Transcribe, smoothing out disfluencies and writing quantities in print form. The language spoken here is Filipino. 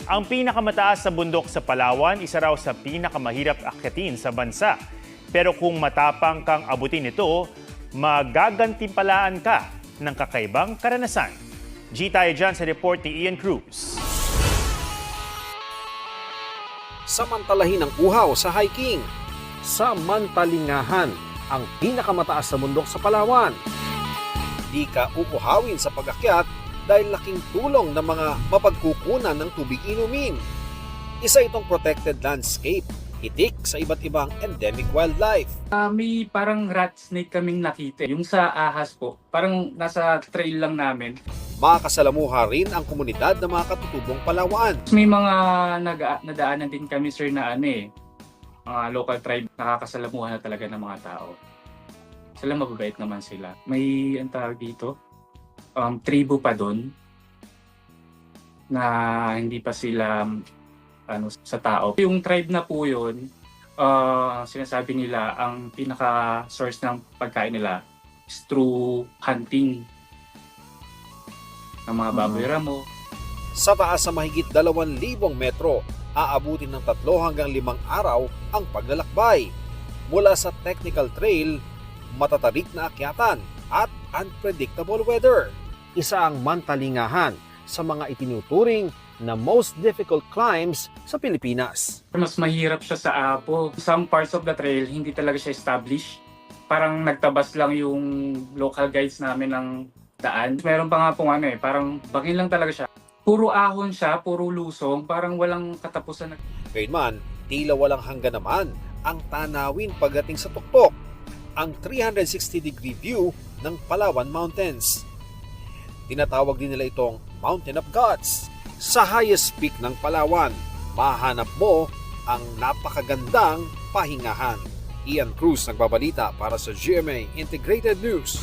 Ang pinakamataas na bundok sa Palawan, isa raw sa pinakamahirap akyatin sa bansa. Pero kung matapang kang abutin ito, magagantimpalaan ka ng kakaibang karanasan. G tayo dyan sa report ni Ian Cruz. Samantalahin ang uhaw sa hiking. Samantalingahan ang pinakamataas na bundok sa Palawan. Di ka uuhawin sa pag-akyat dahil laking tulong ng mga mapagkukunan ng tubig inumin. Isa itong protected landscape, hitik sa iba't ibang endemic wildlife. May parang rat snake kaming nakita. Yung sa ahas po, parang nasa trail lang namin. Makakasalamuha rin ang komunidad ng mga katutubong Palawan. May mga nadaanan din kami sir na mga local tribe, nakakasalamuhan na talaga ng mga tao. Sila mababait naman sila. May ang tawag dito, tribo pa doon na hindi pa sila sa tao. Yung tribe na po yun, sinasabi nila ang pinaka-source ng pagkain nila is through hunting ng mga baboy ramo. Sa taas sa mahigit 2,000 metro, aabutin ng 3 hanggang 5 araw ang paglalakbay. Mula sa technical trail, matatarik na akyatan at unpredictable weather. Isa ang mantalingahan sa mga itinuturing na most difficult climbs sa Pilipinas. Mas mahirap siya sa Apo. Some parts of the trail, hindi talaga siya established. Parang nagtabas lang yung local guides namin ng daan. Meron pa nga pong parang bangin lang talaga siya. Puro ahon siya, puro lusong, parang walang katapusan. Gayunman, tila walang hanggan naman ang tanawin pagdating sa tuktok, ang 360-degree view ng Palawan Mountains. Tinatawag din nila itong Mountain of Gods. Sa highest peak ng Palawan, mahanap mo ang napakagandang pahingahan. Ian Cruz nagbabalita para sa GMA Integrated News.